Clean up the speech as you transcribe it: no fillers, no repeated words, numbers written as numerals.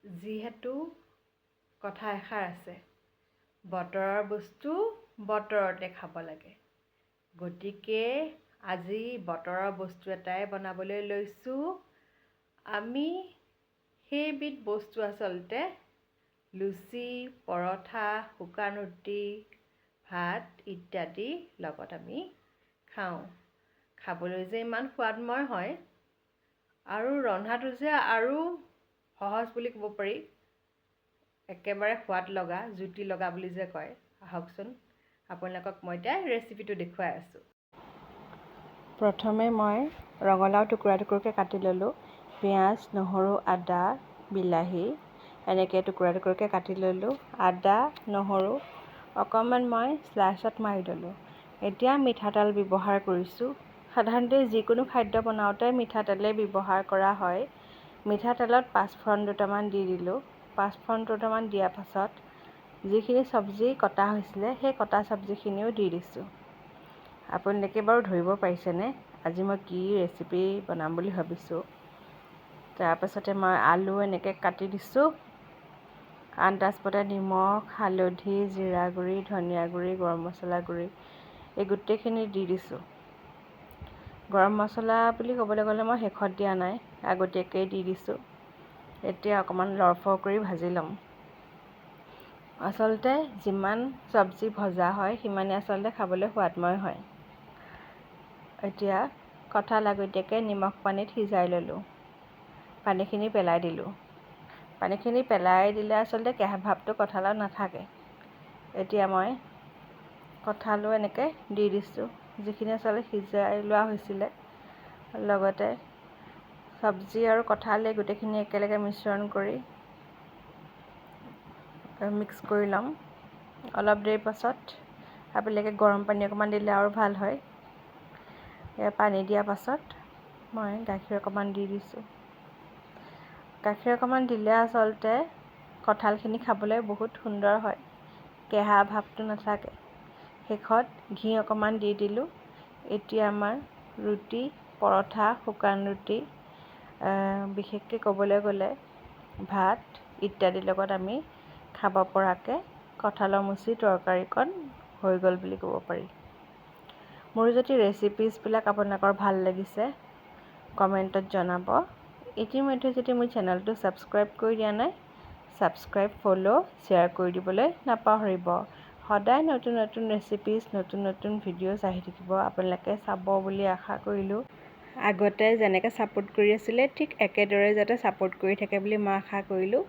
যিহেতু কথা এষাৰ আছে, বতৰৰ বস্তু বতৰতে খাব লাগে, গতিকে আজি বতৰৰ বস্তু এটাই বনাবলৈ লৈছোঁ। আমি সেইবিধ বস্তু আচলতে লুচি, পৰঠা, শুকান ৰুটি, ভাত ইত্যাদি লগত আমি খাওঁ। খাবলৈ যে ইমান সোৱাদময় হয় আৰু ৰন্ধাটো যে আৰু সহজ বুলি ক'ব পাৰি, একেবাৰে সোৱাদ লগা, জুতি লগা বুলি যে কয়। আহকচোন আপোনালোকক মই এতিয়া ৰেচিপিটো দেখুৱাই আছোঁ। প্ৰথমে মই ৰঙালাও টুকুৰা টুকুৰকৈ কাটি ল'লোঁ। পিঁয়াজ, নহৰু, আদা, বিলাহী এনেকৈ টুকুৰা টুকুৰকৈ কাটি ল'লোঁ। আদা, নহৰু অকণমান মই স্লাইচত মাৰি ল'লোঁ। এতিয়া মিঠাতেল ব্যৱহাৰ কৰিছোঁ। সাধাৰণতে যিকোনো খাদ্য বনাওঁতে মিঠাতেলেই ব্যৱহাৰ কৰা হয়। মিঠাতেলত পাঁচফোৰণ দুটামান দি দিলোঁ। পাঁচফোৰণ দুটামান দিয়াৰ পাছত যিখিনি চব্জি কটা হৈছিলে সেই কটা চব্জিখিনিও দি দিছোঁ। আপোনালোকে বাৰু ধৰিব পাৰিছেনে আজি মই কি ৰেচিপি বনাম বুলি ভাবিছোঁ। তাৰপাছতে মই আলু এনেকৈ কাটি দিছোঁ। আন্দাজমতে নিমখ, হালধি, জিৰা গুড়ি, ধনিয়া গুড়ি, গৰম মছলা গুড়ি এই গোটেইখিনি দি দিছোঁ। গৰম মছলা বুলি ক'বলৈ গ'লে মই শেষত দিয়া নাই, আগতীয়াকৈ দি দিছোঁ। এতিয়া অকণমান লৰফৰ কৰি ভাজি ল'ম। আচলতে যিমান চব্জি ভজা হয় সিমানে আচলতে খাবলৈ সোৱাদময় হয়। এতিয়া কঁঠাল আগতীয়াকৈ নিমখ পানীত সিজাই ল'লোঁ। পানীখিনি পেলাই দিলোঁ। পানীখিনি পেলাই দিলে আচলতে কেঁহা ভাৱটো কঁঠালত নাথাকে। এতিয়া মই কঁঠালো এনেকৈ দি দিছোঁ, যিখিনি আচলতে সিজাই লোৱা হৈছিলে। লগতে চব্জি আৰু কঁঠাল এই গোটেইখিনি একেলগে মিশ্ৰণ কৰি মিক্স কৰি ল'ম। অলপ দেৰি পাছত আপোনালোকে গৰম পানী অকণমান দিলে আৰু ভাল হয়। পানী দিয়াৰ পাছত মই গাখীৰ অকণমান দি দিছোঁ। গাখীৰ অকণমান দিলে আচলতে কঁঠালখিনি খাবলৈ বহুত সুন্দৰ হয়, কেঁহা ভাৱটো নাথাকে। শেষত ঘি অকণমান দি দিলোঁ। এতিয়া আমাৰ ৰুটি, পৰঠা, শুকান ৰুটি, বিশেষকৈ ক'বলৈ গ'লে ভাত ইত্যাদিৰ লগত আমি খাব পৰাকৈ কঁঠালৰ মুচিৰ তৰকাৰীকণ হৈ গ'ল বুলি ক'ব পাৰি। মোৰ যদি ৰেচিপিজবিলাক আপোনালোকৰ ভাল লাগিছে কমেণ্টত জনাব। ইতিমধ্যে যদি মোৰ চেনেলটো ছাবস্ক্ৰাইব কৰি দিয়া নাই, ছাবস্ক্ৰাইব, ফ'ল', শ্বেয়াৰ কৰি দিবলৈ নাপাহৰিব। সদায় নতুন নতুন ৰেচিপিজ, নতুন নতুন ভিডিঅ'জ আহি থাকিব, আপোনালোকে চাব বুলি আশা কৰিলোঁ। আগতে যেনেকৈ ছাপোৰ্ট কৰি আছিলে ঠিক একেদৰে যাতে ছাপোৰ্ট কৰি থাকে বুলি মই আশা কৰিলোঁ।